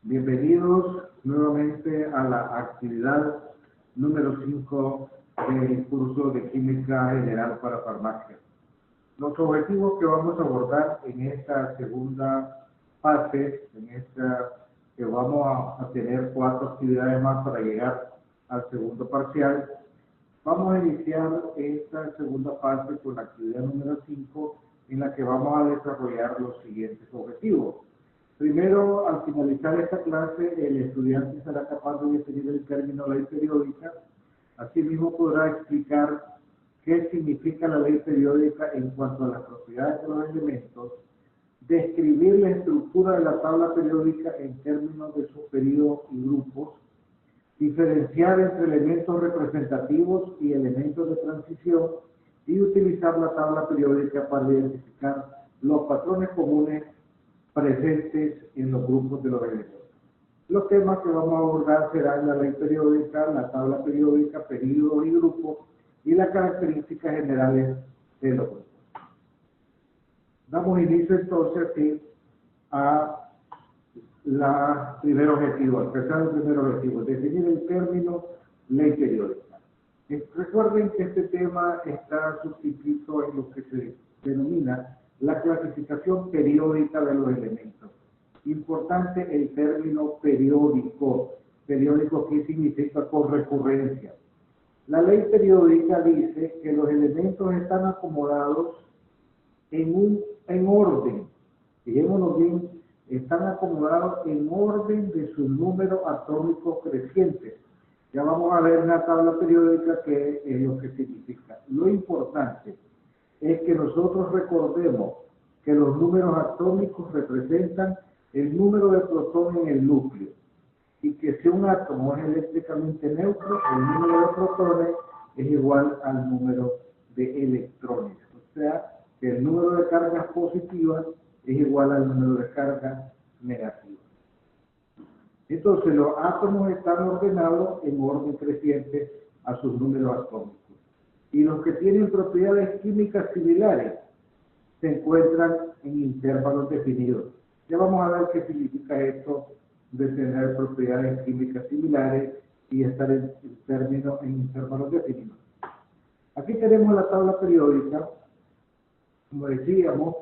Bienvenidos nuevamente a la actividad número 5 del curso de Química General para Farmacia. Los objetivos que vamos a abordar en esta segunda fase, que vamos a tener 4 actividades más para llegar al segundo parcial. Vamos a iniciar esta segunda fase con la actividad número 5, en la que vamos a desarrollar los siguientes objetivos. Primero, al finalizar esta clase, el estudiante será capaz de definir el término ley periódica. Asimismo, podrá explicar qué significa la ley periódica en cuanto a las propiedades de los elementos, describir la estructura de la tabla periódica en términos de sus periodos y grupos, diferenciar entre elementos representativos y elementos de transición y utilizar la tabla periódica para identificar los patrones comunes presentes en los grupos de los elementos. Los temas que vamos a abordar serán la ley periódica, la tabla periódica, periodos y grupos y las características generales de los grupos. Damos inicio entonces aquí a primer objetivo, empezar el primer objetivo, definir el término ley periódica. Recuerden que este tema está suscrito en lo que se denomina la clasificación periódica de los elementos. Importante el término periódico. Periódico, ¿qué significa? Con recurrencia. La ley periódica dice que los elementos están acomodados en orden. Fijémonos bien, están acomodados en orden de su número atómico creciente. Ya vamos a ver en la tabla periódica qué es lo que significa. Lo importante es que nosotros recordemos que los números atómicos representan el número de protones en el núcleo y que si un átomo es eléctricamente neutro, el número de protones es igual al número de electrones. O sea, que el número de cargas positivas es igual al número de cargas negativas. Entonces, los átomos están ordenados en orden creciente a sus números atómicos. Y los que tienen propiedades químicas similares se encuentran en intervalos definidos. Ya vamos a ver qué significa esto de tener propiedades químicas similares y estar en intervalos definidos. Aquí tenemos la tabla periódica. Como decíamos,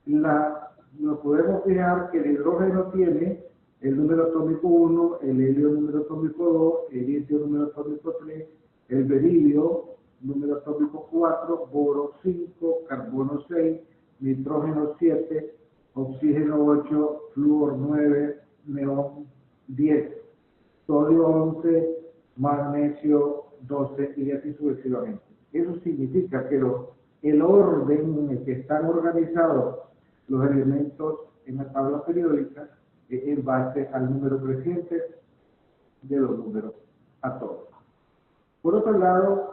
nos podemos fijar que el hidrógeno tiene el número atómico 1, el helio número atómico 2, el litio número atómico 3, el berilio número atómico 4, boro 5, carbono 6, nitrógeno 7, oxígeno 8, flúor 9, neón 10, sodio 11, magnesio 12 y así sucesivamente. Eso significa que el orden en el que están organizados los elementos en la tabla periódica es en base al número creciente de los números atómicos. Por otro lado,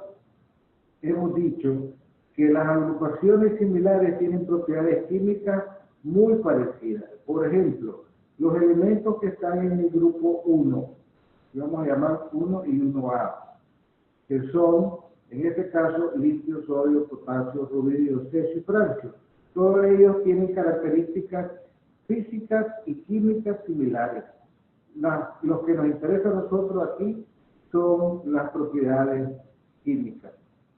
hemos dicho que las agrupaciones similares tienen propiedades químicas muy parecidas. Por ejemplo, los elementos que están en el grupo 1, que vamos a llamar 1 y 1A, que son, en este caso, litio, sodio, potasio, rubidio, cesio y francio. Todos ellos tienen características físicas y químicas similares. Los que nos interesa a nosotros aquí son las propiedades químicas,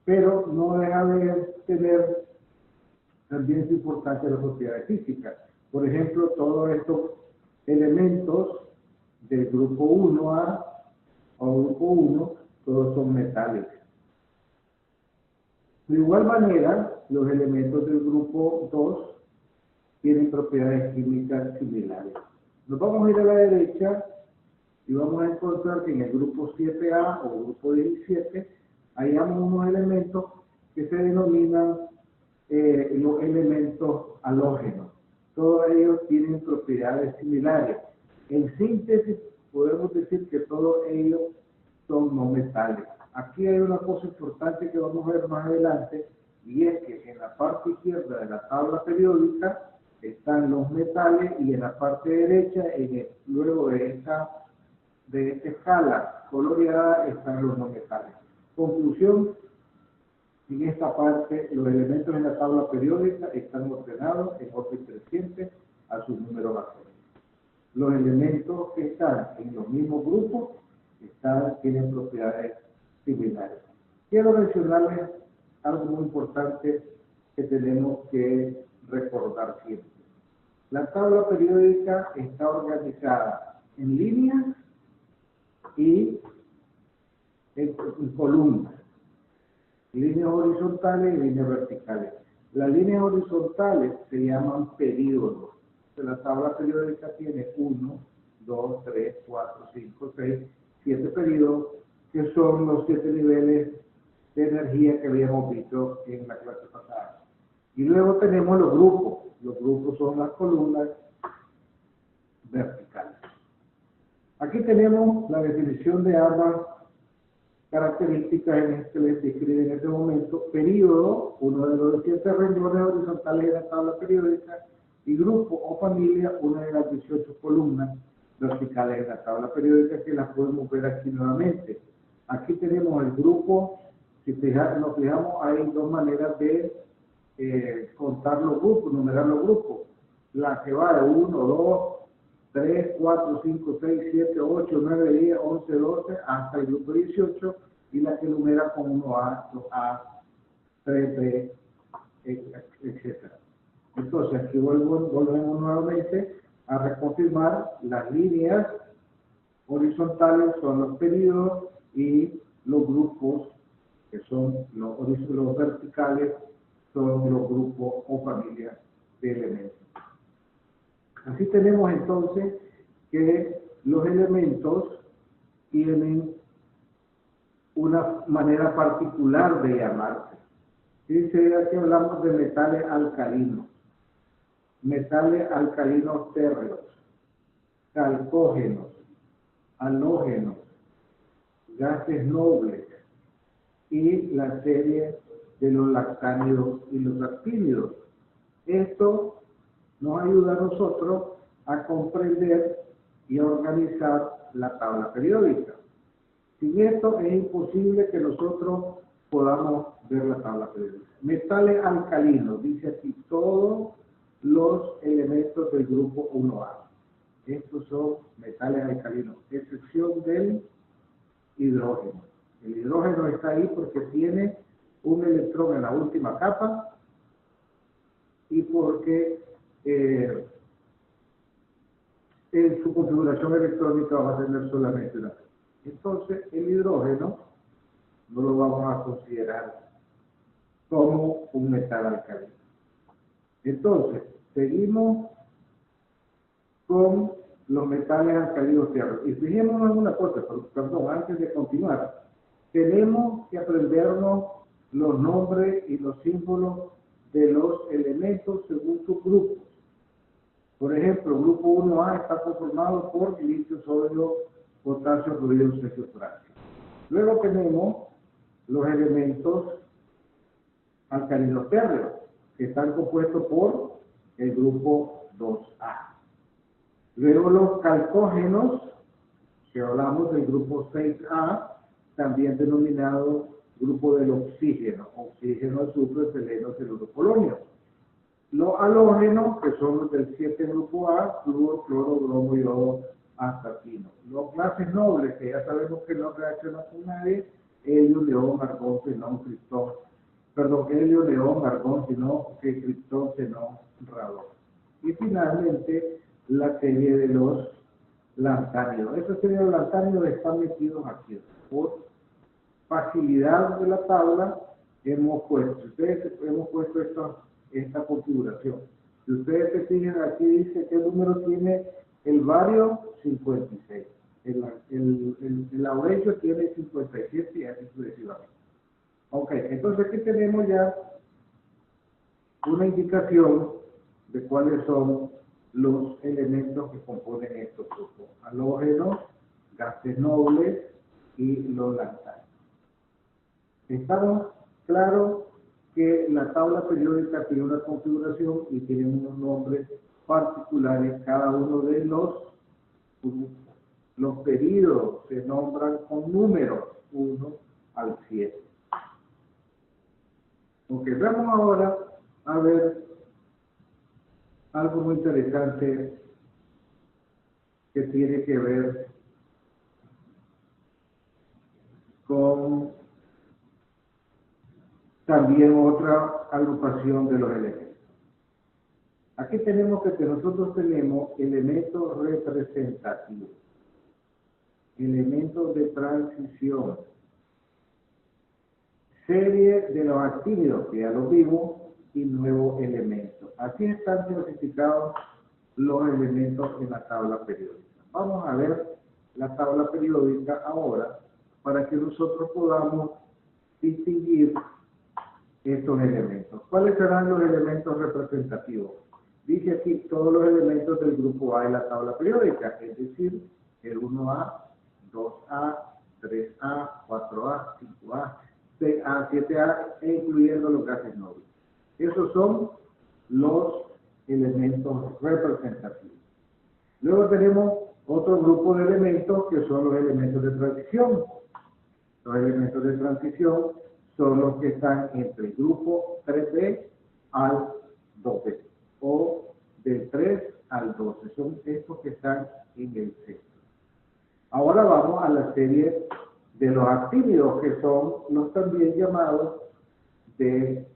pero no deja de tener también su importancia las propiedades físicas. Por ejemplo, todos estos elementos del grupo 1A o grupo 1, todos son metales. De igual manera, los elementos del grupo 2 tienen propiedades químicas similares. Nos vamos a ir a la derecha y vamos a encontrar que en el grupo 7A o grupo 17 hallamos unos elementos que se denominan los elementos halógenos. Todos ellos tienen propiedades similares. En síntesis, podemos decir que todos ellos son no metales. Aquí hay una cosa importante que vamos a ver más adelante, y es que en la parte izquierda de la tabla periódica están los metales y en la parte derecha, luego de esta escala coloreada, están los no metales. Conclusión: en esta parte, los elementos en la tabla periódica están ordenados en orden creciente a sus números atómicos. los elementos que están en los mismos grupos tienen propiedades similares. Quiero mencionarles algo muy importante que tenemos que recordar siempre. La tabla periódica está organizada en líneas y en columnas, líneas horizontales y líneas verticales. Las líneas horizontales se llaman períodos. La tabla periódica tiene 1, 2, 3, 4, 5, 6, 7 períodos, que son los 7 niveles de energía que habíamos visto en la clase pasada. Y luego tenemos los grupos. Los grupos son las columnas verticales. Aquí tenemos la definición de ambas características que les describe en este momento. Período, uno de los 7 renglones horizontales de la tabla periódica, y grupo o familia, una de las 18 columnas verticales de la tabla periódica, que las podemos ver aquí nuevamente. Aquí tenemos el grupo. Si nos fijamos, hay dos maneras de contar los grupos, numerar los grupos. La que va de 1, 2, 3, 4, 5, 6, 7, 8, 9, 10, 11, 12, hasta el grupo 18, y la que numera con 1A, 2A, 3B, etc. Entonces, aquí volvemos nuevamente a reconfirmar las líneas horizontales son los períodos y los grupos, que son los verticales, son los grupos o familias de elementos. Así tenemos entonces que los elementos tienen una manera particular de llamarse. Dice aquí hablamos de metales alcalinos térreos, calcógenos, halógenos, gases nobles y la serie de los lactánidos y los actínidos. Esto nos ayuda a nosotros a comprender y a organizar la tabla periódica. Sin esto es imposible que nosotros podamos ver la tabla periódica. Metales alcalinos, dice aquí todos los elementos del grupo 1A. Estos son metales alcalinos, excepción del hidrógeno. El hidrógeno está ahí porque tiene un electrón en la última capa y porque en su configuración electrónica va a tener solamente una. Entonces, el hidrógeno no lo vamos a considerar como un metal alcalino. Entonces, seguimos con los metales alcalinos tierras. Y fijémonos en una cosa, perdón, antes de continuar, tenemos que aprendernos los nombres y los símbolos de los elementos según sus grupos. Por ejemplo, el grupo 1A está conformado por litio, sodio, potasio, cloruro, cesio, francio. Luego tenemos los elementos alcalinos térreos, que están compuestos por el grupo 2A. Luego los calcógenos, que hablamos del grupo 6A, también denominado grupo del oxígeno, azufre, seleno, celuro, polonio. Los halógenos, que son los del 7 grupo A, flúor, cloro, bromo, yodo, astatino. Los gases nobles, que ya sabemos que no reaccionan con nadie, helio, neón, argón, xenón, criptón. Perdón, helio, neón, argón, criptón, xenón, radón. Y finalmente, la serie de los lantánidos. Esa serie de lantánidos están metidos aquí. Por facilidad de la tabla, hemos puesto esta configuración. Si ustedes se fijan, aquí dice qué número tiene el bario, 56. El aurelio tiene 57 y así sucesivamente. Ok, entonces aquí tenemos ya una indicación de cuáles son los elementos que componen estos grupos: halógenos, gases nobles y los lantánidos. Estamos claros que la tabla periódica tiene una configuración y tiene unos nombres particulares cada uno de los grupos. Los períodos se nombran con números 1 al 7. Ok, vamos ahora a ver algo muy interesante que tiene que ver con también otra agrupación de los elementos. Aquí tenemos que nosotros tenemos elementos representativos, elementos de transición, serie de los actínidos, que ya los vimos, y nuevos elementos. Así están clasificados los elementos en la tabla periódica. Vamos a ver la tabla periódica ahora para que nosotros podamos distinguir estos elementos. ¿Cuáles serán los elementos representativos? Dice aquí todos los elementos del grupo A en la tabla periódica, es decir, el 1A, 2A, 3A, 4A, 5A, 6A, 7A, e incluyendo los gases nobles. Esos son los elementos representativos. Luego tenemos otro grupo de elementos que son los elementos de transición. Los elementos de transición son los que están entre el grupo 3B al 2B o del 3 al 12. Son estos que están en el centro. Ahora vamos a la serie de los actínidos, que son los también llamados de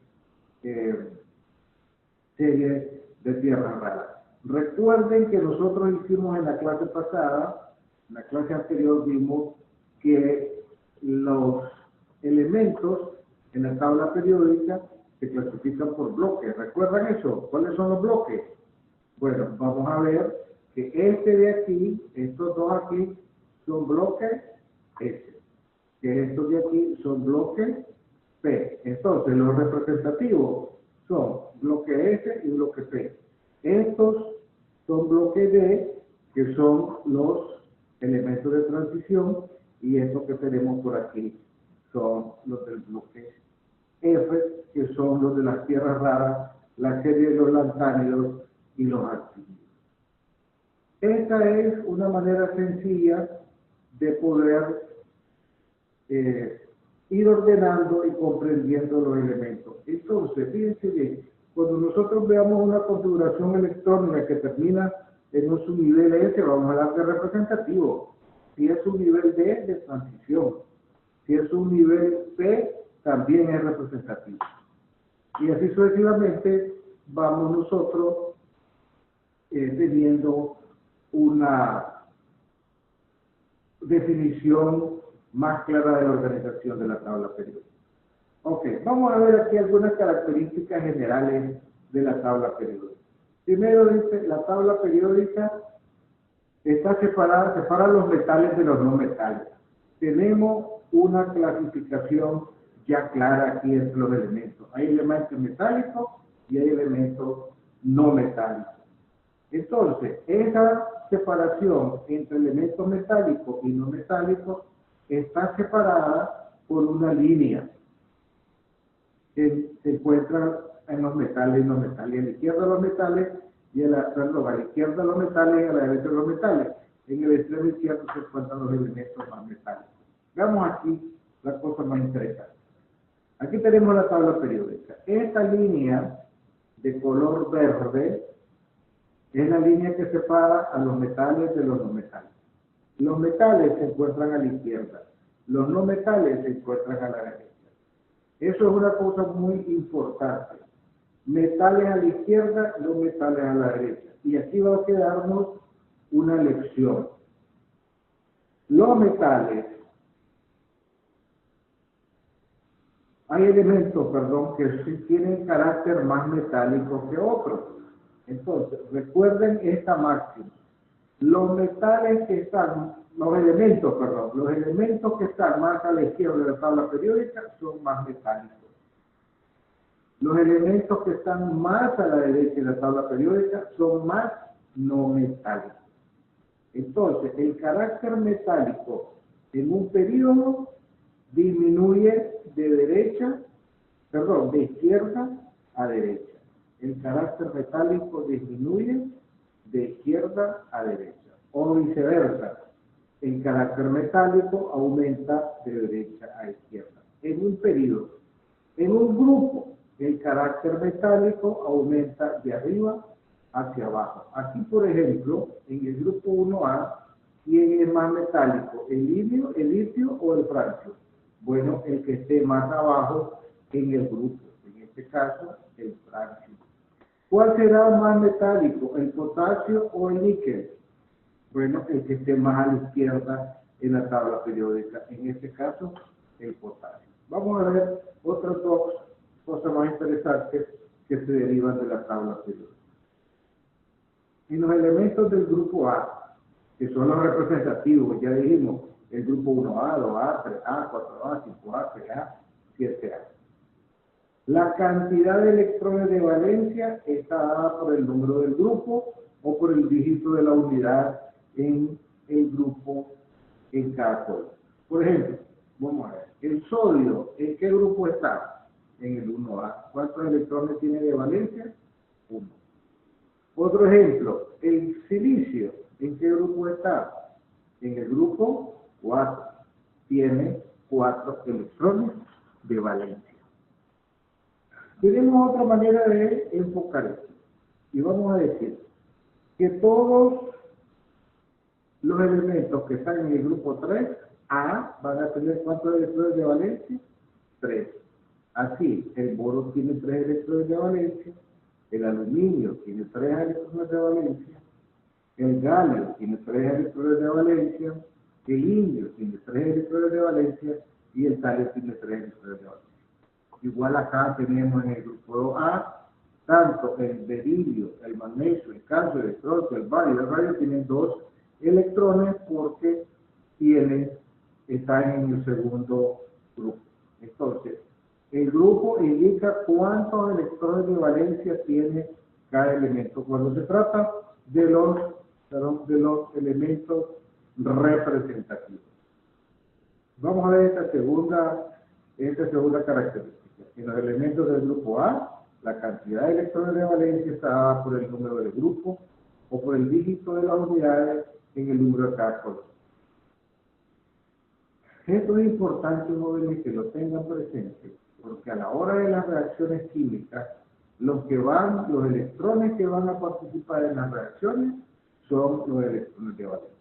serie de tierras raras. Recuerden que nosotros hicimos en la clase pasada, en la clase anterior vimos que los elementos en la tabla periódica se clasifican por bloques. ¿Recuerdan eso? ¿Cuáles son los bloques? Bueno, vamos a ver que este de aquí, estos dos aquí, son bloques S. Que estos de aquí son bloques P. Entonces, los representativos son bloque S y bloque P. Estos son bloque D, que son los elementos de transición, y estos que tenemos por aquí son los del bloque F, que son los de las tierras raras, la serie de los lantánidos y los actínidos. Esta es una manera sencilla de poder ir ordenando y comprendiendo los elementos. Entonces, fíjense bien, cuando nosotros veamos una configuración electrónica que termina en un subnivel S, vamos a hablar de representativo. Si es un nivel D, de transición. Si es un nivel P, también es representativo. Y así sucesivamente vamos nosotros teniendo una definición más clara de la organización de la tabla periódica. Ok, vamos a ver aquí algunas características generales de la tabla periódica. Primero dice, la tabla periódica está separada, separa los metales de los no metales. Tenemos una clasificación ya clara aquí entre los elementos. Hay elementos metálicos y hay elementos no metálicos. Entonces, esa separación entre elementos metálicos y no metálicos está separada por una línea que se encuentra en los metales y no metales. A la izquierda los metales y a la izquierda los metales y a la derecha los metales. En el extremo izquierdo se encuentran los elementos más metálicos. Veamos aquí la cosa más interesante. Aquí tenemos la tabla periódica. Esta línea de color verde es la línea que separa a los metales de los no metales. Los metales se encuentran a la izquierda, los no metales se encuentran a la derecha. Eso es una cosa muy importante. Metales a la izquierda, no metales a la derecha. Y aquí va a quedarnos una lección. Los metales, hay elementos, que sí tienen carácter más metálico que otros. Entonces, recuerden esta máxima. Los metales que están, los elementos que están más a la izquierda de la tabla periódica son más metálicos. Los elementos que están más a la derecha de la tabla periódica son más no metálicos. Entonces, el carácter metálico en un período disminuye de izquierda a derecha. El carácter metálico disminuye de izquierda a derecha. O viceversa, el carácter metálico aumenta de derecha a izquierda. En un período. En un grupo, el carácter metálico aumenta de arriba hacia abajo. Aquí, por ejemplo, en el grupo 1A, ¿quién es más metálico? ¿El litio o el francio? Bueno, el que esté más abajo en el grupo, en este caso, el francio. ¿Cuál será más metálico, el potasio o el níquel? Bueno, el que esté más a la izquierda en la tabla periódica, en este caso, el potasio. Vamos a ver otras dos cosas más interesantes que se derivan de la tabla periódica. En los elementos del grupo A, que son los representativos, ya dijimos, el grupo 1A, 2A, 3A, 4A, 5A, 6A, 7A. La cantidad de electrones de valencia está dada por el número del grupo o por el dígito de la unidad en el grupo en cada color. Por ejemplo, vamos a ver, el sodio, ¿en qué grupo está? En el 1A. ¿Cuántos electrones tiene de valencia? 1. Otro ejemplo, el silicio, ¿en qué grupo está? En el grupo 4. Tiene 4 electrones de valencia. Tenemos otra manera de enfocar esto. Y vamos a decir que todos los elementos que están en el grupo 3A van a tener ¿cuántos electrones de valencia? 3. Así, el boro tiene 3 electrones de valencia, el aluminio tiene 3 electrones de valencia, el galio tiene 3 electrones de valencia, el indio tiene 3 electrones de valencia y el talio tiene 3 electrones de valencia. Igual acá tenemos en el grupo 2A, tanto el berilio, el magnesio, el calcio, el estroncio, el bario y el radio tienen 2 electrones porque están en el segundo grupo. Entonces, el grupo indica cuántos electrones de valencia tiene cada elemento cuando se trata de los elementos representativos. Vamos a ver esta segunda característica. En los elementos del grupo A, la cantidad de electrones de valencia está dada por el número del grupo o por el dígito de las unidades en el número de cada color. Esto es importante, jóvenes, que lo tengan presente, porque a la hora de las reacciones químicas, los electrones que van a participar en las reacciones son los electrones de valencia.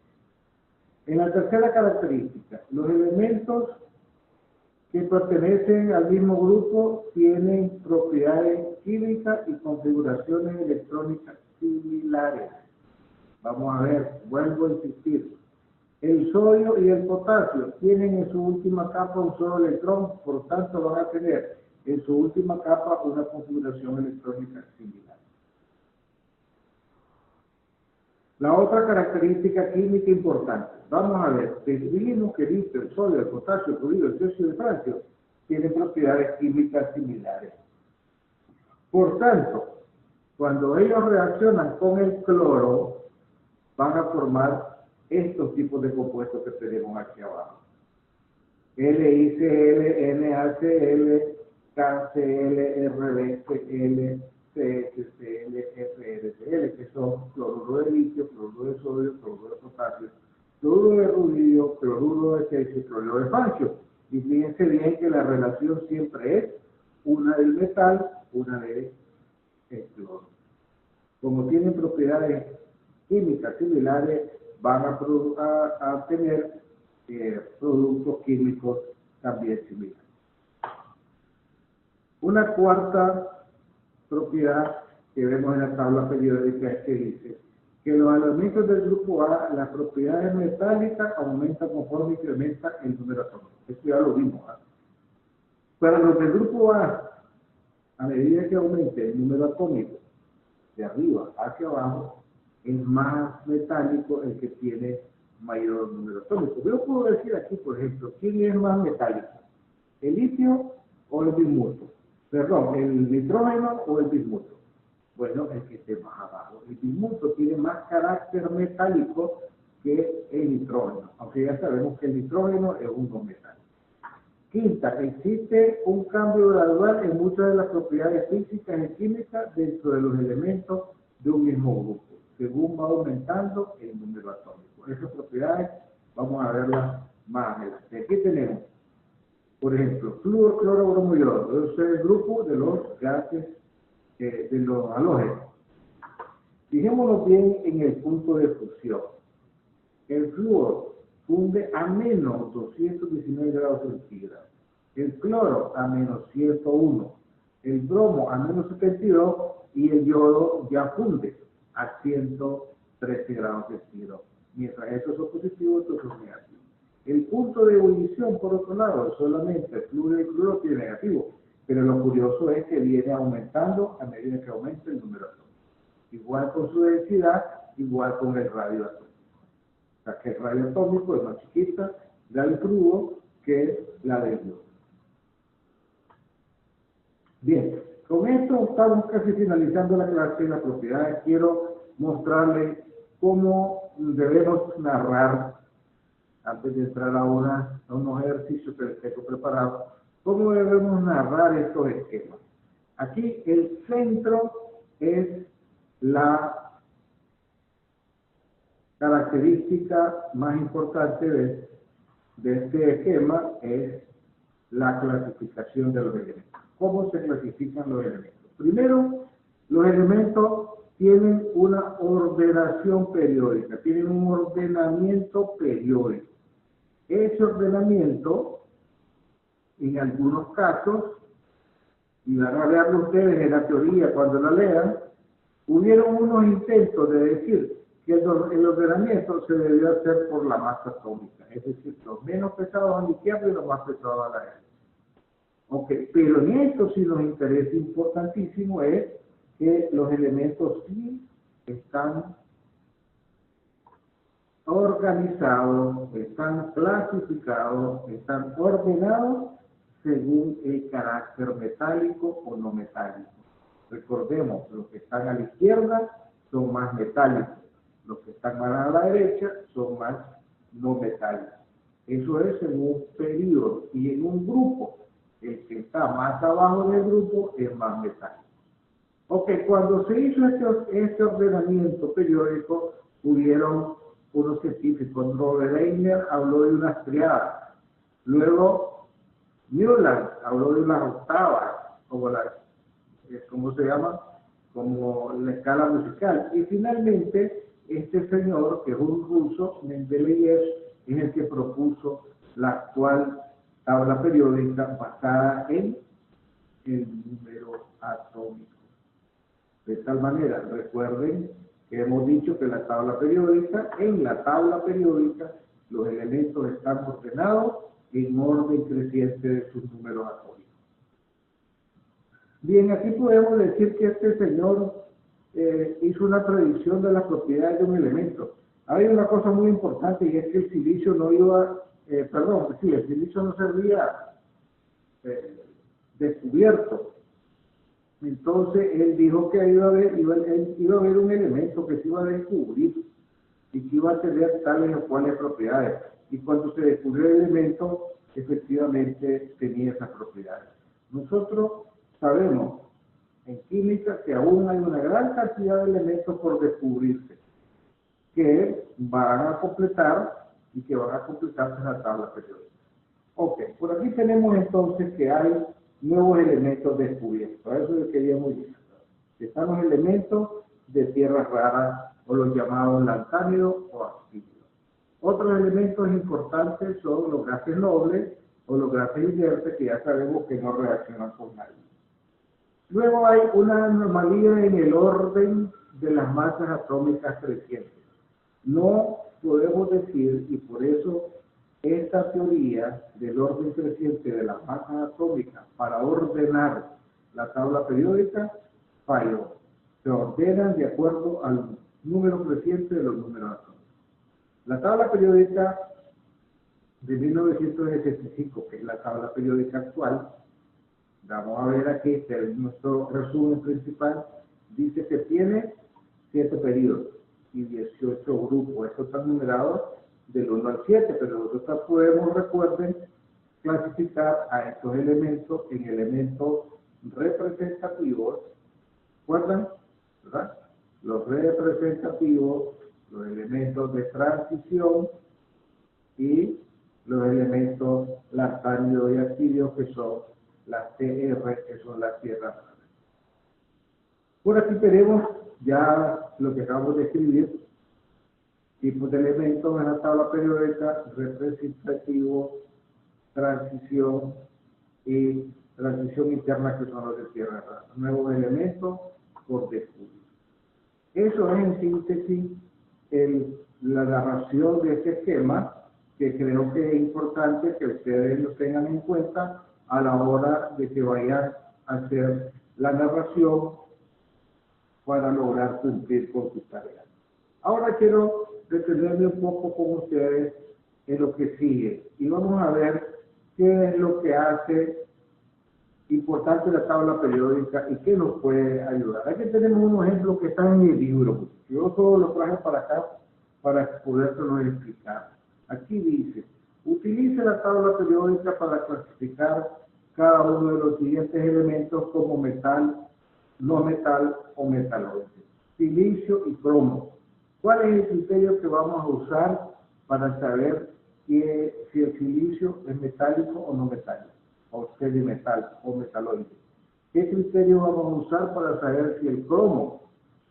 En la tercera característica, los elementos que pertenecen al mismo grupo tienen propiedades químicas y configuraciones electrónicas similares. Vamos a ver, vuelvo a insistir. El sodio y el potasio tienen en su última capa un solo electrón, por tanto van a tener en su última capa una configuración electrónica similar. La otra característica química importante, vamos a ver, dijimos que el litio, el sodio, el potasio, el cloruro, el cesio y el francio tienen propiedades químicas similares. Por tanto, cuando ellos reaccionan con el cloro, van a formar estos tipos de compuestos que tenemos aquí abajo. LiCl, NaCl, KCl, RbCl, CSCl, FrCl, que son cloruro de litio, cloruro de sodio, cloruro de potasio, cloruro de rubidio, cloruro de cesio, cloruro de francio. Y fíjense bien que la relación siempre es una del metal, una del cloro. Como tienen propiedades químicas similares, van a tener productos químicos también similares. Una cuarta propiedad que vemos en la tabla periódica es que dice que los elementos del grupo A, las propiedades metálicas aumentan conforme incrementa el número atómico. Esto ya lo vimos. Para los del grupo A medida que aumente el número atómico de arriba hacia abajo, es más metálico el que tiene mayor número atómico. Yo puedo decir aquí, por ejemplo, ¿quién es más metálico? ¿El litio o el bismuto? Perdón, ¿el nitrógeno o el bismuto? Bueno, el que esté más abajo. El bismuto tiene más carácter metálico que el nitrógeno, aunque ya sabemos que el nitrógeno es un no metálico. Quinta, existe un cambio gradual en muchas de las propiedades físicas y químicas dentro de los elementos de un mismo grupo, según va aumentando el número atómico. Esas propiedades vamos a verlas más adelante. Aquí tenemos, por ejemplo, flúor, cloro, bromo y iodo. Eso es el grupo de los gases, de los halógenos. Fijémonos bien en el punto de fusión. El flúor funde a menos 219 grados centígrados, el cloro a menos 101, el bromo a menos 72 y el yodo ya funde a 113 grados centígrados. Mientras estos son positivos, estos son negativos. El punto de ebullición, por otro lado, solamente el flúor y el cloro tiene negativo, pero lo curioso es que viene aumentando a medida que aumenta el número atómico. Igual con su densidad, igual con el radio atómico. O sea que el radio atómico es más chiquita del flúor que la del yodo. Bien, con esto estamos casi finalizando la clase de las propiedades. Quiero mostrarles cómo debemos narrar, antes de entrar a unos ejercicios que les tengo preparados, cómo debemos narrar estos esquemas. Aquí el centro es la característica más importante de este esquema, es la clasificación de los elementos. ¿Cómo se clasifican los elementos? Primero, los elementos tienen una ordenación periódica, tienen un ordenamiento periódico. Ese ordenamiento, en algunos casos, y van a verlo ustedes en la teoría cuando la lean, hubieron unos intentos de decir que el ordenamiento se debió hacer por la masa atómica, es decir, los menos pesados a la izquierda y los más pesados a la derecha. Okay, pero en esto sí nos interesa importantísimo es que los elementos sí están organizados, están clasificados, están ordenados según el carácter metálico o no metálico. Recordemos, los que están a la izquierda son más metálicos, los que están más a la derecha son más no metálicos. Eso es en un periodo y en un grupo. El que está más abajo del grupo es más metálico. Ok, cuando se hizo este ordenamiento periódico, hubieron unos científicos. Robert Reiner habló de unas triadas. Luego, Newland habló de unas octavas, ¿cómo se llama? Como la escala musical. Y finalmente, este señor, que es un ruso, Mendeleev, es el que propuso la actual tabla periódica basada en el número atómico. De tal manera, recuerden que hemos dicho que en la tabla periódica los elementos están ordenados en orden creciente de sus números atómicos. Bien, aquí podemos decir que este señor hizo una predicción de las propiedades de un elemento. Hay una cosa muy importante y es que el silicio no iba, el silicio no se había descubierto. Entonces él dijo que iba a haber un elemento que se iba a descubrir y que iba a tener tales o cuales propiedades. Y cuando se descubrió el elemento, efectivamente tenía esas propiedades. Nosotros sabemos en química que aún hay una gran cantidad de elementos por descubrirse que van a completar y que van a completarse en la tabla periódica. Ok, por aquí tenemos entonces que hay nuevos elementos descubiertos. A eso es lo que queríamos llegar. Están los elementos de tierras raras o los llamados lantánidos o actínidos. Otros elementos importantes son los gases nobles o los gases inertes, que ya sabemos que no reaccionan con nadie. Luego hay una anomalía en el orden de las masas atómicas crecientes. No podemos decir, y por eso esta teoría del orden creciente de las masas atómicas para ordenar la tabla periódica falló. Se ordenan de acuerdo al número creciente de los números atómicos. La tabla periódica de 1965, que es la tabla periódica actual, vamos a ver aquí, este es nuestro resumen principal, dice que tiene 7 periodos y 18 grupos. Estos están numerados del 1 al 7, pero nosotros podemos, recuerden, clasificar a estos elementos en elementos representativos. ¿Recuerdan? ¿Verdad? Los representativos, los elementos de transición y los elementos lantánidos y actínidos, que son las TR, que son las tierras raras. Por aquí tenemos ya lo que acabamos de escribir, tipos de elementos en la tabla periódica: representativo, transición y transición interna, que son los de tierra rara. Nuevos elementos por descubrir. Eso es en síntesis la narración de este esquema, que creo que es importante que ustedes lo tengan en cuenta a la hora de que vayan a hacer la narración para lograr cumplir con sus tareas. Ahora quiero detenerme un poco con ustedes en lo que sigue y vamos a ver qué es lo que hace importante la tabla periódica y qué nos puede ayudar. Aquí tenemos unos ejemplos que están en el libro. Yo todos los traje para acá para podérselos explicar. Aquí dice: utilice la tabla periódica para clasificar cada uno de los siguientes elementos como metal, no metal o metaloide. Silicio y cromo. ¿Cuál es el criterio que vamos a usar para saber si el silicio es metálico o no metálico, o semimetal o metaloide? ¿Qué criterio vamos a usar para saber si el cromo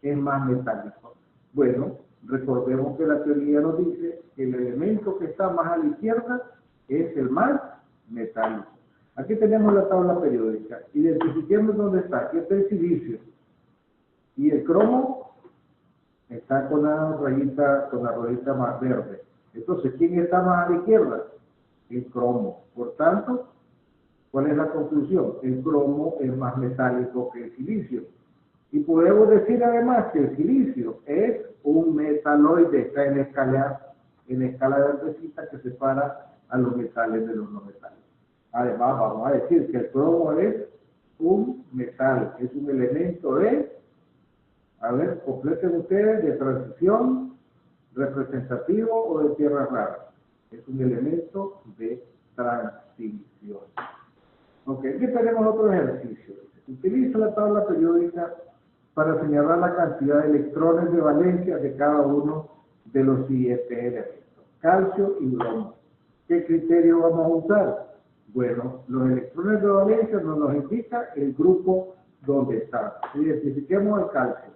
es más metálico? Bueno, recordemos que la teoría nos dice que el elemento que está más a la izquierda es el más metálico. Aquí tenemos la tabla periódica. Identifiquemos dónde está. Aquí está el silicio. Y el cromo está con la rayita más verde. Entonces, ¿quién está más a la izquierda? El cromo. Por tanto, ¿cuál es la conclusión? El cromo es más metálico que el silicio. Y podemos decir además que el silicio es un metaloide, está en la escala verdecita que separa a los metales de los no metales. Además, vamos a decir que el cromo es un metal, es un elemento a ver, completen ustedes, de transición, representativo o de tierra rara. Es un elemento de transición. Ok, aquí tenemos otro ejercicio. Utiliza la tabla periódica para señalar la cantidad de electrones de valencia de cada uno de los siguientes elementos: calcio y bromo. ¿Qué criterio vamos a usar? Bueno, los electrones de valencia nos indica el grupo donde está. Identifiquemos el calcio.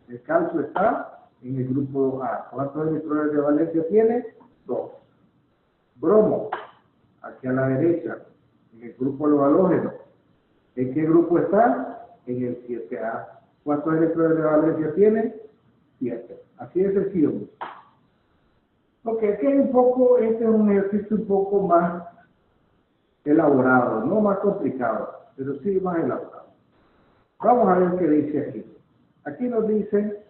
El calcio está en el grupo A. ¿Cuántos electrones de valencia tiene? 2. Bromo, aquí a la derecha, en el grupo de los halógenos. ¿En qué grupo está? En el 7A. ¿Cuántos electrones de valencia tiene? 7. Así de sencillo. Ok, aquí hay este es un ejercicio un poco más elaborado, no más complicado, pero sí más elaborado. Vamos a ver qué dice aquí. Aquí nos dice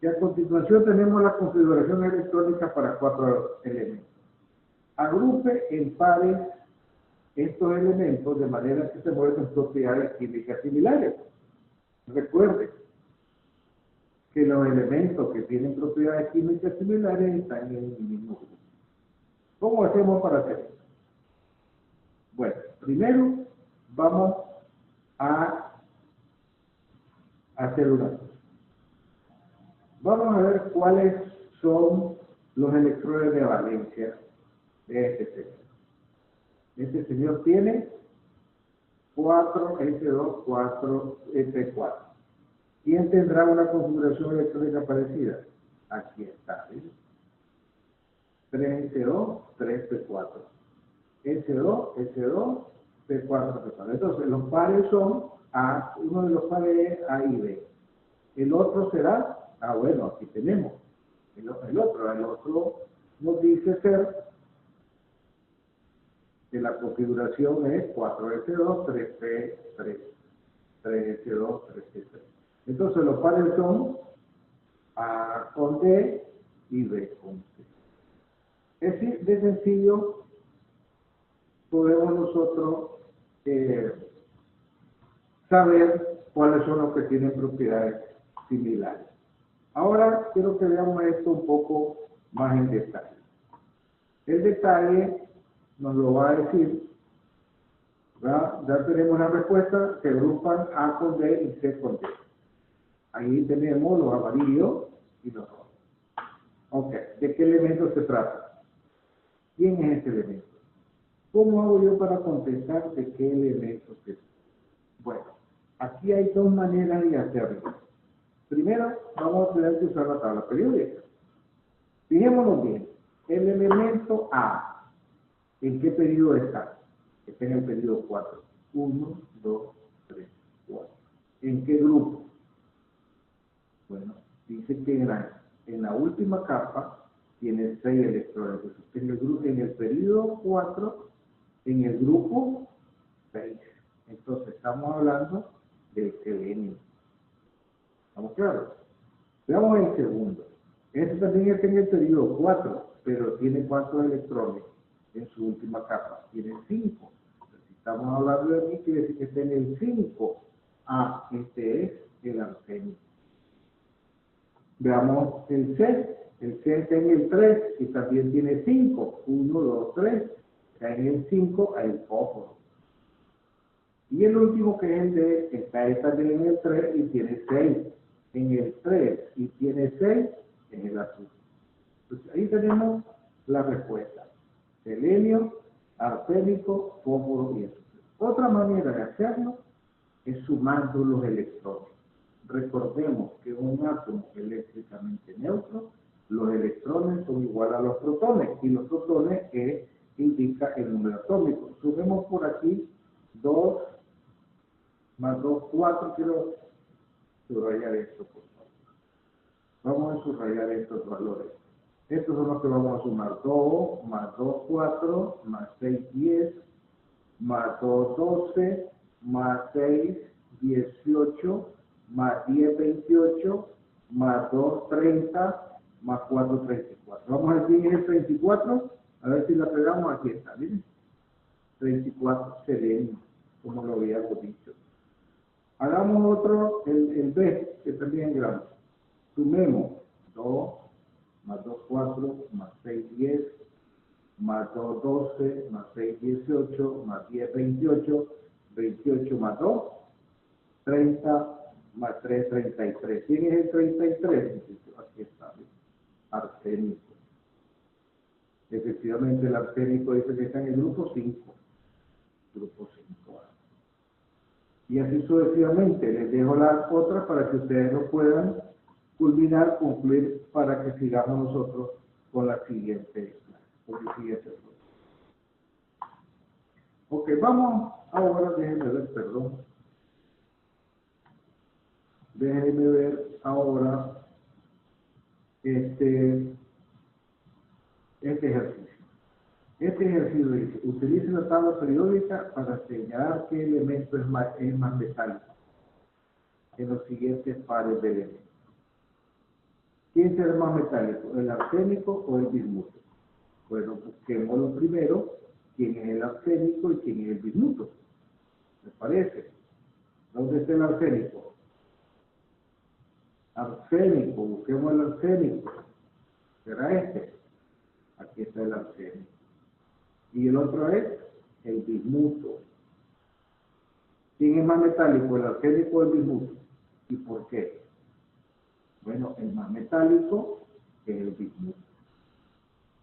que a continuación tenemos la configuración electrónica para 4 elementos. Agrupe en pares estos elementos de manera que se muestren propiedades químicas similares. Recuerde que los elementos que tienen propiedades químicas similares están en el mismo grupo. ¿Cómo hacemos para hacer esto? Bueno, primero vamos a hacer una cosa. Vamos a ver cuáles son los electrones de valencia de este señor. Este señor tiene 4S2, 4S4. ¿Quién tendrá una configuración electrónica parecida? Aquí está, ¿sí? 3S2, 3P4. S2, S2, P4, P4. Entonces, los pares son A, uno de los pares es A y B. El otro será, bueno, aquí tenemos. El otro nos dice ser que la configuración es 4S2, 3P3, 3S2, 3P3. Entonces los pares son A con D y B con C. Es decir, de sencillo podemos nosotros saber cuáles son los que tienen propiedades similares. Ahora quiero que veamos esto un poco más en detalle. El detalle nos lo va a decir, ¿verdad? Ya tenemos la respuesta, se agrupan A con D y C con D. Ahí tenemos los amarillos y los rojos. Ok, ¿de qué elemento se trata? ¿Quién es este elemento? ¿Cómo hago yo para contestar de qué elemento se trata? Bueno, aquí hay 2 maneras de hacerlo. Primero, vamos a tener que usar la tabla periódica. Fijémonos bien, el elemento A, ¿en qué periodo está? Está en el periodo 4. 1, 2, 3, 4. ¿En qué grupo? Bueno, dice que en la última capa tiene 6 electrones. Entonces, en el periodo 4, en el grupo 6. Entonces, estamos hablando del selenio. ¿Estamos claros? Veamos el segundo. Este también está en el periodo 4, pero tiene ¿cuántos electrones en su última capa? Tiene 5. Si estamos hablando de mí, quiere decir que está en el 5. Ah, este es el arsenio. Veamos el C. El C está en el 3 y también tiene 5. 1, 2, 3. Está en el 5 el fósforo. Y el último, que es el D, está también en el 3 y tiene 6. En el 3 y tiene 6 en el azul. Entonces ahí tenemos la respuesta. Selenio, arsénico, fósforo y azufre. Otra manera de hacerlo es sumando los electrones. Recordemos que un átomo eléctricamente neutro, los electrones son igual a los protones, y los protones indica el número atómico. Sumemos por aquí 2 más 2, 4, quiero subrayar esto, por favor. Vamos a subrayar estos valores. Estos son los que vamos a sumar. 2 más 2, 4, más 6, 10, más 2, 12, más 6, 18, más 10, 28, más 2, 30, más 4, 34. Vamos a decir el 34, a ver si la pegamos. Aquí está, miren. 34, selenio, como lo habíamos dicho. Hagamos otro, el B, que también es grande. Sumemos 2 más 2, 4, más 6, 10, más 2, 12, más 6, 18, más 10, 28, 28 más 2, 30, más 3, 33. ¿Quién es el 33? Aquí está, arsénico. Efectivamente, el arsénico dice que está en el grupo 5. Grupo 5A. Y así sucesivamente. Les dejo las otras para que ustedes lo puedan culminar, concluir, para que sigamos nosotros con la siguiente clase. Ok, vamos ahora, déjenme ver, perdón. Déjenme ver ahora este ejercicio. Este ejercicio dice: utilice la tabla periódica para señalar qué elemento es más metálico en los siguientes pares de elementos. ¿Quién será más metálico, el arsénico o el bismuto? Bueno, busquemos lo primero, quién es el arsénico y quién es el bismuto. ¿Me parece? ¿Dónde está el arsénico? Arsénico, busquemos el arsénico. ¿Será este? Aquí está el arsénico. Y el otro es el bismuto. ¿Quién es más metálico, el arsénico o el bismuto? ¿Y por qué? Bueno, el más metálico es el bismuto.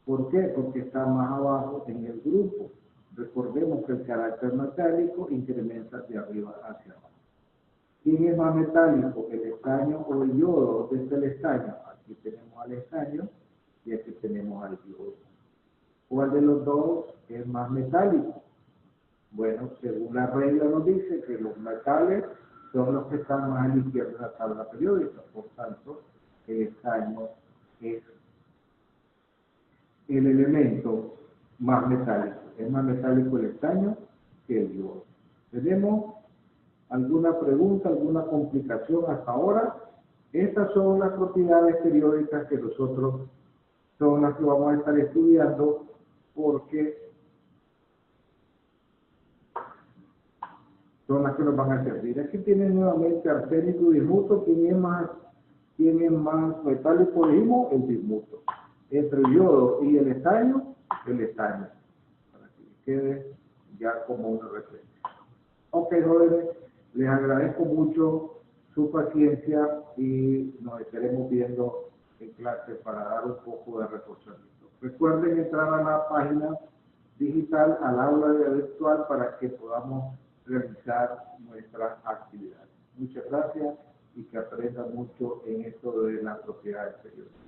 ¿Por qué? Porque está más abajo en el grupo. Recordemos que el carácter metálico incrementa de arriba hacia abajo. ¿Quién es más metálico, el estaño o el yodo? ¿Dónde está el estaño? Aquí tenemos al estaño y aquí tenemos al yodo. ¿Cuál de los dos es más metálico? Bueno, según la regla nos dice que los metales son los que están más a la izquierda de la tabla periódica. Por tanto, el estaño es el elemento más metálico. Es más metálico el estaño que el yodo. ¿Tenemos alguna pregunta, alguna complicación hasta ahora? Estas son las propiedades periódicas que nosotros son las que vamos a estar estudiando, porque son las que nos van a servir. Aquí tienen nuevamente arsénico y bismuto. ¿Quién es más metálico? Dijimos el bismuto. Entre el yodo y el estaño, para que quede ya como una referencia. Ok, jóvenes, les agradezco mucho su paciencia y nos estaremos viendo en clase para dar un poco de reforzamiento. Recuerden entrar a la página digital, al aula virtual, para que podamos realizar nuestras actividades. Muchas gracias y que aprendan mucho en esto de las propiedades periódicas.